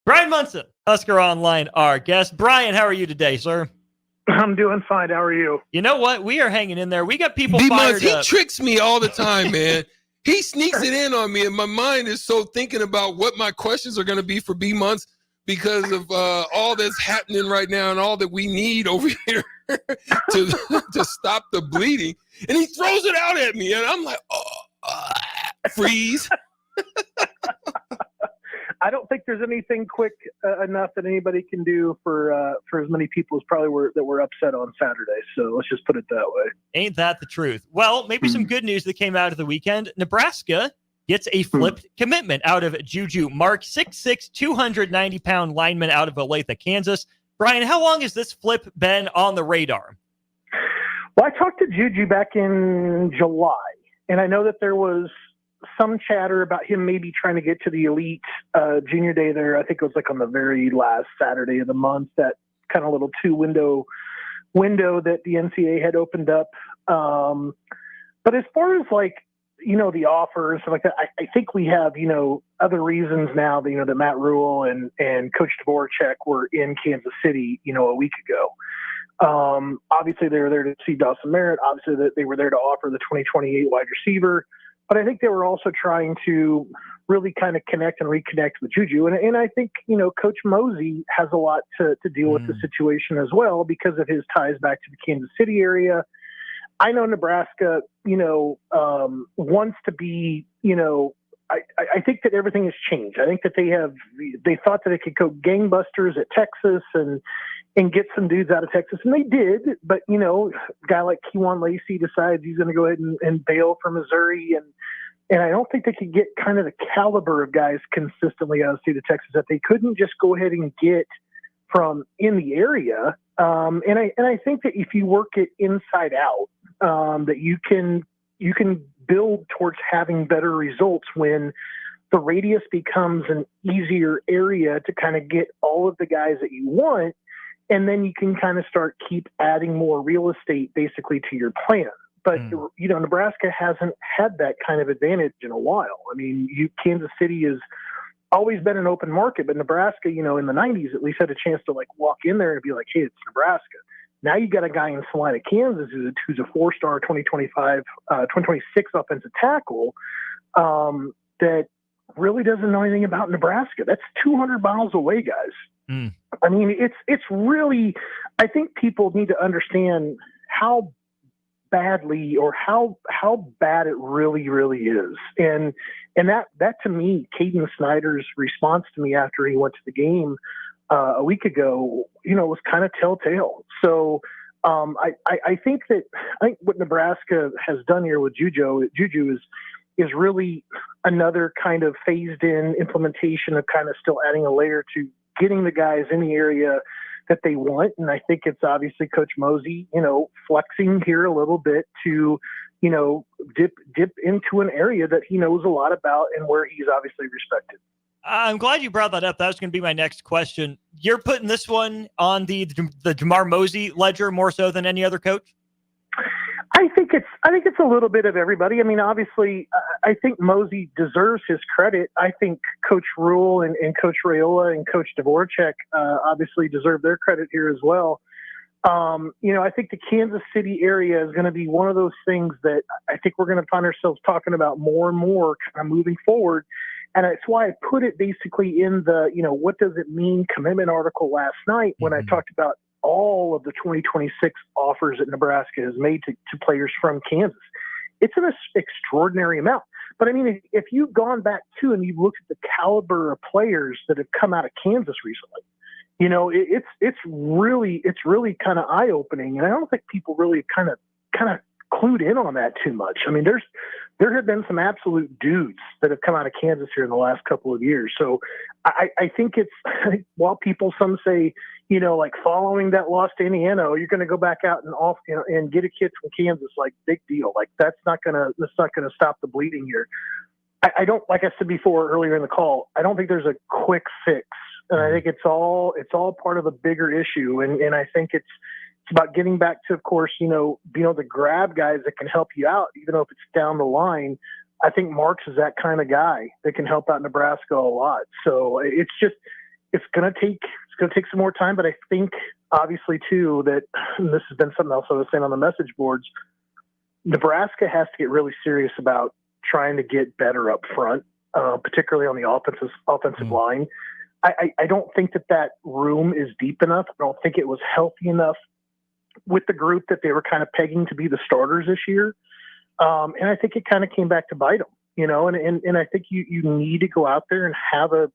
Bryan Munson, Husker Online, our guest. Bryan, how are you today, sir? I'm doing fine. How are you? You know what? We are hanging in there. We got people fired up. He tricks me all the time, man. He sneaks it in on me, and my mind is so thinking about what my questions are going to be for B months because of all that's happening right now and all that we need over here to stop the bleeding. And he throws it out at me, and I'm like, freeze. I don't think there's anything quick enough that anybody can do for as many people as probably were upset on Saturday. So let's just put it that way. Ain't that the truth? Well, maybe some good news that came out of the weekend. Nebraska gets a flipped commitment out of Juju. Mark, 6'6", 290-pound lineman out of Olathe, Kansas. Bryan, how long has this flip been on the radar? Well, I talked to Juju back in July, and I know that there was some chatter about him maybe trying to get to the elite junior day there. I think it was like on the very last Saturday of the month, that kind of little window that the NCAA had opened up. But as far as like, the offers like that, I think we have, other reasons now that, that Matt Rule and Coach Dvorak were in Kansas City, a week ago. Obviously they were there to see Dawson Merritt. Obviously that they were there to offer the 2028 wide receiver. But I think they were also trying to really kind of connect and reconnect with Juju. And I think, Coach Mosey has a lot to deal with the situation as well because of his ties back to the Kansas City area. I know Nebraska, wants to be, I think that everything has changed. I think that they thought that they could go gangbusters at Texas and get some dudes out of Texas. And they did, but, a guy like Kewan Lacey decides he's going to go ahead and bail for Missouri. And I don't think they could get kind of the caliber of guys consistently out of the state of Texas that they couldn't just go ahead and get from in the area. And I think that if you work it inside out, that you can build towards having better results when the radius becomes an easier area to kind of get all of the guys that you want. And then you can kind of keep adding more real estate basically to your plan. But, Nebraska hasn't had that kind of advantage in a while. I mean, Kansas City has always been an open market, but Nebraska, in the 90s, at least had a chance to walk in there and be like, hey, it's Nebraska. Now you got a guy in Salina, Kansas, who's a 4-star 2026 offensive tackle that really doesn't know anything about Nebraska. That's 200 miles away, guys. I mean, it's really, I think people need to understand how badly or how bad it really, really is. And that to me, Caden Snyder's response to me after he went to the game a week ago, was kind of telltale. So I think what Nebraska has done here with Juju is really another kind of phased in implementation of kind of still adding a layer to getting the guys in the area that they want. And I think it's obviously Coach Mosey, flexing here a little bit to, dip into an area that he knows a lot about and where he's obviously respected. I'm glad you brought that up. That was going to be my next question. You're putting this one on the Jamar Mosey ledger more so than any other coach? I think it's a little bit of everybody. I mean, obviously, I think Mosey deserves his credit. I think Coach Rule and Coach Raiola and Coach Dvorak obviously deserve their credit here as well. I think the Kansas City area is going to be one of those things that I think we're going to find ourselves talking about more and more kind of moving forward. And that's why I put it basically in the, what does it mean commitment article last night when I talked about all of the 2026 offers that Nebraska has made to players from Kansas. It's an extraordinary amount. But I mean, if you've gone back to and you've looked at the caliber of players that have come out of Kansas recently, it's really kind of eye opening. And I don't think people really kind of clued in on that too much. I mean, there have been some absolute dudes that have come out of Kansas here in the last couple of years. So I think while some say, like following that loss to Indiana, you're going to go back out and get a kid from Kansas, like big deal. Like that's not going to stop the bleeding here. I don't, like I said before earlier in the call, I don't think there's a quick fix. And I think it's all part of a bigger issue. And I think it's about getting back to, of course, being able to grab guys that can help you out, even if it's down the line. I think Marks is that kind of guy that can help out Nebraska a lot. So it's it's going to take some more time, but I think obviously too that, and this has been something else I was saying on the message boards, Nebraska has to get really serious about trying to get better up front, particularly on the offensive line. I don't think that room is deep enough. I don't think it was healthy enough with the group that they were kind of pegging to be the starters this year. And I think it kind of came back to bite them, and I think you need to go out there and have a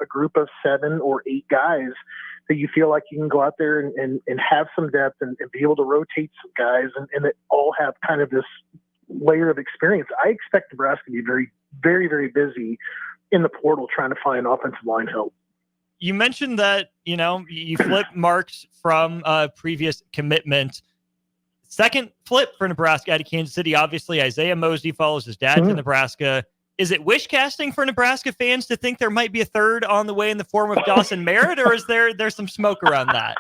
group of 7 or 8 guys that you feel like you can go out there and have some depth and be able to rotate some guys and that all have kind of this layer of experience. I expect Nebraska to be very, very, very busy in the portal trying to find offensive line help. You mentioned that, you flip Marks from a previous commitment. Second flip for Nebraska out of Kansas City. Obviously, Isaiah Mosby follows his dad to Nebraska. Is it wish casting for Nebraska fans to think there might be a third on the way in the form of Dawson Merritt, or is there's some smoke around that?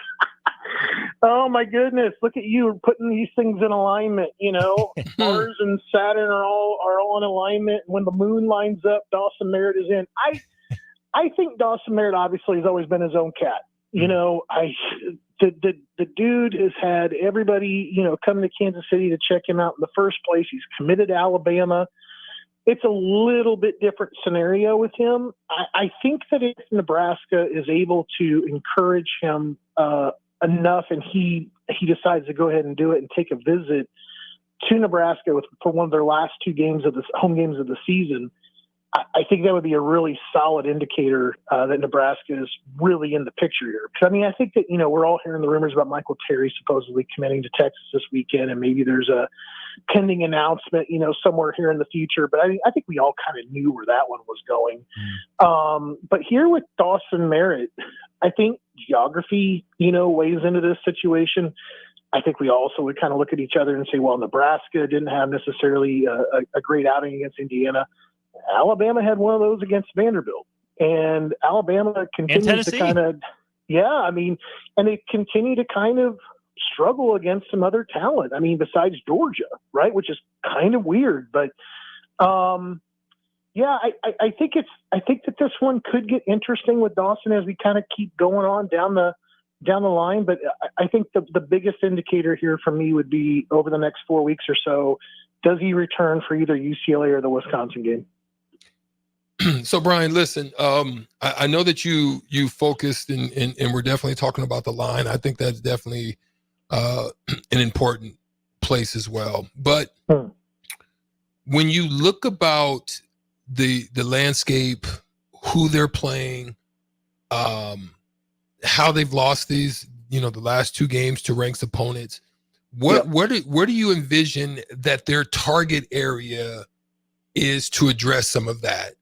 Oh my goodness! Look at you putting these things in alignment. Mars and Saturn are all in alignment. When the moon lines up, Dawson Merritt is in. I think Dawson Merritt obviously has always been his own cat. The dude has had everybody, coming to Kansas City to check him out in the first place. He's committed to Alabama. It's a little bit different scenario with him. I think that if Nebraska is able to encourage him enough and he decides to go ahead and do it and take a visit to Nebraska for one of their last 2 games of the home games of the season, I think that would be a really solid indicator that Nebraska is really in the picture here. Because, I think that, we're all hearing the rumors about Michael Terry supposedly committing to Texas this weekend, and maybe there's a pending announcement, somewhere here in the future. But I think we all kind of knew where that one was going. But here with Dawson Merritt, I think geography, weighs into this situation. I think we also would kind of look at each other and say, well, Nebraska didn't have necessarily a great outing against Indiana. Alabama had one of those against Vanderbilt, and Alabama continues to kind of, and they continue to kind of struggle against some other talent. Besides Georgia, right? Which is kind of weird, but I think that this one could get interesting with Dawson as we kind of keep going on down the line. But I think the biggest indicator here for me would be over the next 4 weeks or so, does he return for either UCLA or the Wisconsin game? So, Bryan, listen, I know that you focused and we're definitely talking about the line. I think that's definitely an important place as well. But when you look about the landscape, who they're playing, how they've lost these, the last 2 games to ranked opponents, where do you envision that their target area is to address some of that?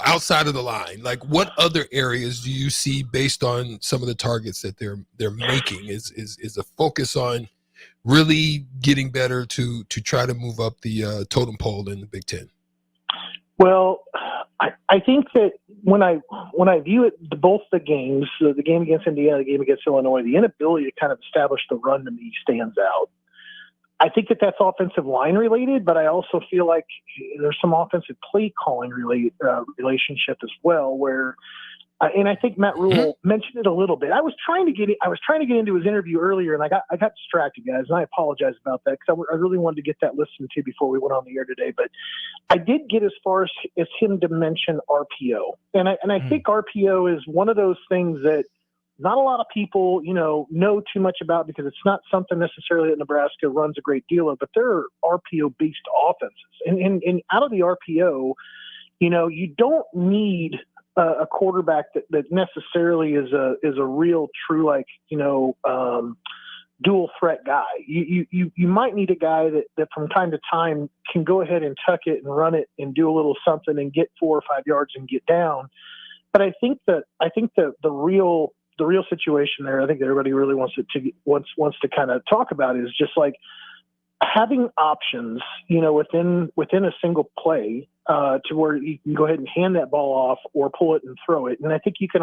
Outside of the line, like what other areas do you see based on some of the targets that they're making? Is a focus on really getting better to try to move up the totem pole in the Big Ten? Well, I think that when I view it, both the games, the game against Indiana, the game against Illinois, the inability to kind of establish the run to me stands out. I think that that's offensive line related, but I also feel like there's some offensive play calling relationship as well. Where, and I think Matt Rule mentioned it a little bit. I was trying to get into his interview earlier, and I got distracted, guys, and I apologize about that because I really wanted to get that listened to before we went on the air today. But I did get as far as him to mention RPO, and I think RPO is one of those things that not a lot of people, know too much about because it's not something necessarily that Nebraska runs a great deal of, but there are RPO-based offenses. And out of the RPO, you don't need a quarterback that necessarily is a real true, dual threat guy. You might need a guy that from time to time can go ahead and tuck it and run it and do a little something and get 4 or 5 yards and get down. But I think the real situation there, I think that everybody really wants to kind of talk about is just like having options, within a single play to where you can go ahead and hand that ball off or pull it and throw it. And I think you can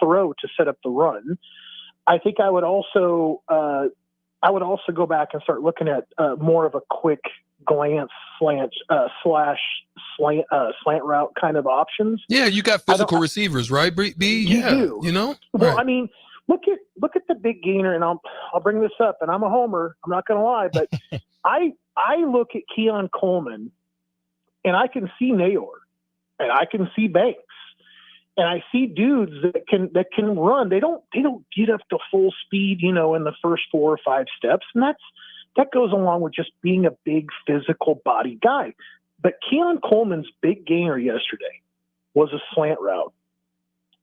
throw to set up the run. I think I would also go back and start looking at more of a quick glance, slant, slant route kind of options. Yeah, you got physical receivers, right, B? You Yeah, do. you know? Well, Right. I mean, look at the big gainer, and I'll bring this up, and I'm a homer. I'm not going to lie, but I look at Keon Coleman, and I can see Nayor, and I can see Banks, and I see dudes that can run. They don't get up to full speed, in the first 4 or 5 steps, and that goes along with just being a big physical body guy. But Keon Coleman's big gainer yesterday was a slant route.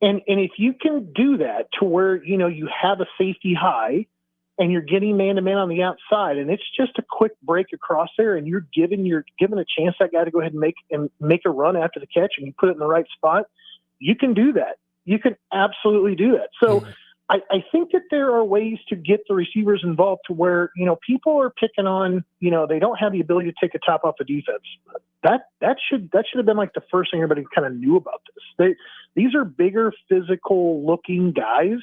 And if you can do that to where, you have a safety high and you're getting man-to-man on the outside, and it's just a quick break across there, and you're given a chance that guy to go ahead and make a run after the catch, and you put it in the right spot, you can do that. You can absolutely do that. So I think that there are ways to get the receivers involved to where, people are picking on, they don't have the ability to take a top off a defense. That should have been like the first thing everybody kind of knew about this. These are bigger, physical looking guys.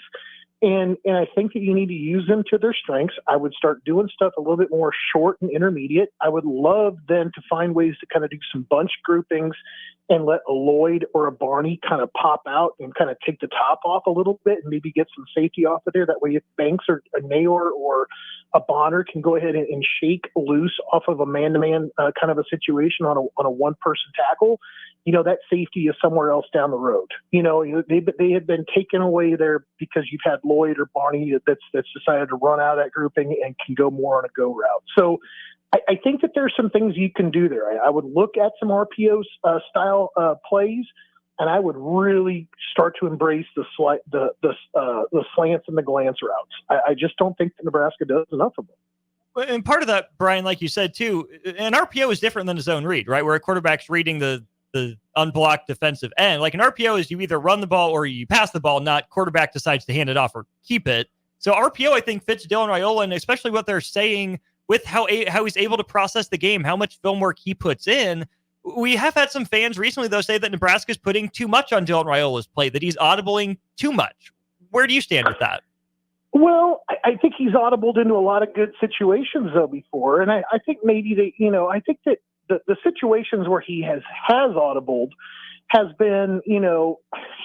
And I think that you need to use them to their strengths. I would start doing stuff a little bit more short and intermediate. I would love then to find ways to kind of do some bunch groupings and let a Lloyd or a Barney kind of pop out and kind of take the top off a little bit and maybe get some safety off of there. That way if Banks or a Nayor or a Bonner can go ahead and shake loose off of a man-to-man kind of a situation on a one-person tackle, that safety is somewhere else down the road. They have been taken away there because you've had Lloyd or Barney that's decided to run out of that grouping and can go more on a go route. So I think that there's some things you can do there. I would look at some RPO style plays, and I would really start to embrace the slants and the glance routes. I just don't think that Nebraska does enough of them. And part of that, Brian, like you said too, an RPO is different than a zone read, right? Where a quarterback's reading the unblocked defensive end. Like an RPO is you either run the ball or you pass the ball, not quarterback decides to hand it off or keep it. So RPO, I think, fits Dylan Raiola, and especially what they're saying with how he's able to process the game, how much film work he puts in. We have had some fans recently, though, say that Nebraska's putting too much on Dylan Raiola's plate, that he's audibling too much. Where do you stand with that? Well, I think he's audibled into a lot of good situations, though, before. And I think maybe I think that the situations where he has audibled has been,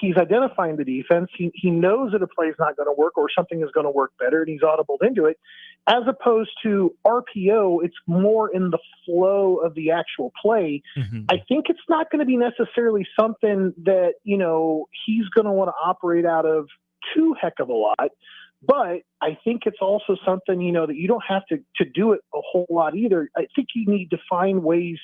he's identifying the defense. He knows that a play is not going to work or something is going to work better, and he's audibled into it. As opposed to RPO, it's more in the flow of the actual play. Mm-hmm. I think it's not going to be necessarily something that, he's going to want to operate out of too heck of a lot. But I think it's also something, that you don't have to do it a whole lot either. I think you need to find ways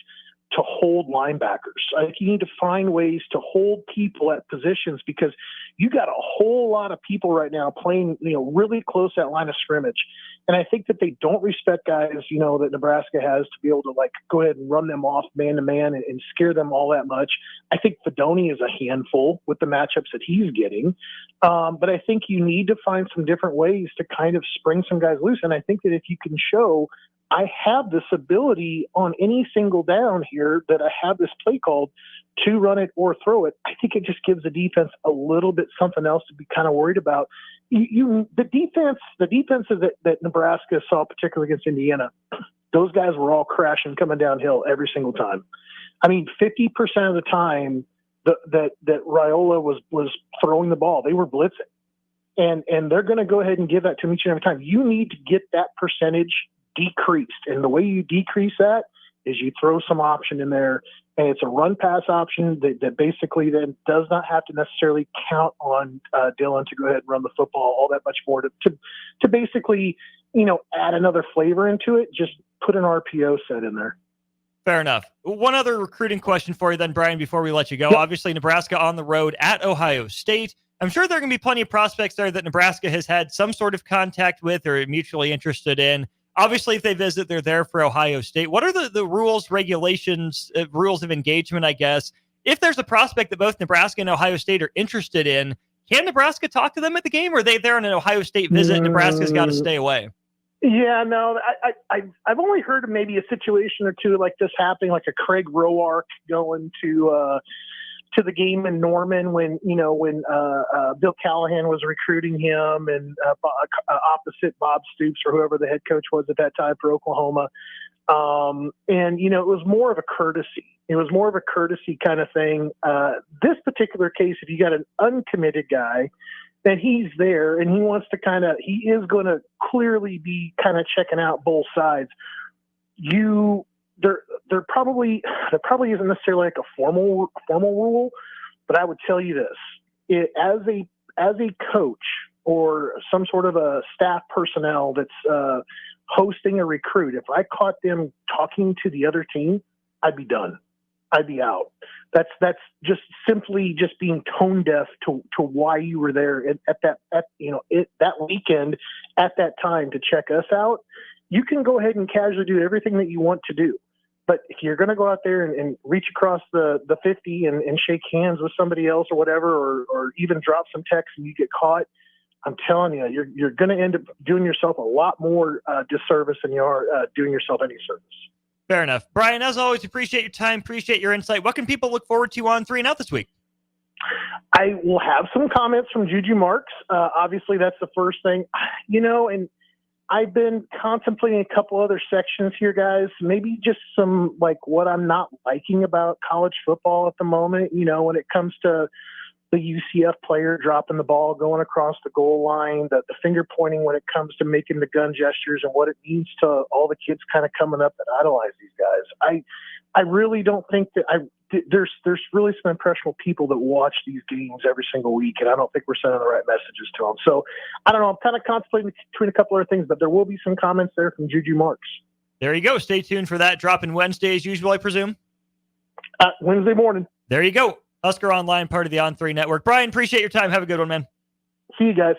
to hold linebackers. I think you need to find ways to hold people at positions because you got a whole lot of people right now playing, really close to that line of scrimmage. And I think that they don't respect guys, that Nebraska has to be able to go ahead and run them off man to man and scare them all that much. I think Fedoni is a handful with the matchups that he's getting. But I think you need to find some different ways to kind of spring some guys loose. And I think that if you can show I have this ability on any single down here that I have this play called to run it or throw it, I think it just gives the defense a little bit something else to be kind of worried about. The defenses that Nebraska saw, particularly against Indiana, those guys were all crashing coming downhill every single time. I mean, 50% of the time that Raiola was throwing the ball, they were blitzing. And they're going to go ahead and give that to them each and every time. You need to get that percentage decreased. And the way you decrease that is you throw some option in there, and it's a run pass option that basically then does not have to necessarily count on Dylan to go ahead and run the football all that much more to basically, add another flavor into it. Just put an RPO set in there. Fair enough. One other recruiting question for you then, Brian, before we let you go. Yep. Obviously, Nebraska on the road at Ohio State. I'm sure there are going to be plenty of prospects there that Nebraska has had some sort of contact with or mutually interested in. Obviously, if they visit, they're there for Ohio State. What are the rules, regulations, rules of engagement, I guess? If there's a prospect that both Nebraska and Ohio State are interested in, can Nebraska talk to them at the game, or are they there on an Ohio State visit and Nebraska's got to stay away? Yeah, no, I've only heard of maybe a situation or two like this happening, like a Craig Roark going to to the game in Norman when Bill Callahan was recruiting him and opposite Bob Stoops or whoever the head coach was at that time for Oklahoma. And it was more of a courtesy. It was more of a courtesy kind of thing. This particular case, if you got an uncommitted guy, then he's there and he wants to he is going to clearly be kind of checking out both sides. There probably isn't necessarily like a formal rule, but I would tell you this: as a coach or some sort of a staff personnel that's hosting a recruit, if I caught them talking to the other team, I'd be done. I'd be out. That's just simply just being tone deaf to why you were there at that weekend at that time to check us out. You can go ahead and casually do everything that you want to do. But if you're going to go out there and reach across the 50 and shake hands with somebody else or whatever, or even drop some text and you get caught, I'm telling you, you're going to end up doing yourself a lot more disservice than you are doing yourself any service. Fair enough. Bryan, as always, appreciate your time, appreciate your insight. What can people look forward to on 3 and Out this week? I will have some comments from Juju Marks. Obviously, that's the first thing. And I've been contemplating a couple other sections here, guys. Maybe just some, what I'm not liking about college football at the moment, when it comes to the UCF player dropping the ball, going across the goal line, the finger pointing when it comes to making the gun gestures and what it means to all the kids kind of coming up that idolize these guys. I really don't think that there's really some impressionable people that watch these games every single week, and I don't think we're sending the right messages to them. So I don't know. I'm kind of contemplating between a couple other things, but there will be some comments there from Juju Marks. There you go. Stay tuned for that. Dropping Wednesday as usual, I presume? Wednesday morning. There you go. Husker Online, part of the On3 Network. Bryan, appreciate your time. Have a good one, man. See you guys.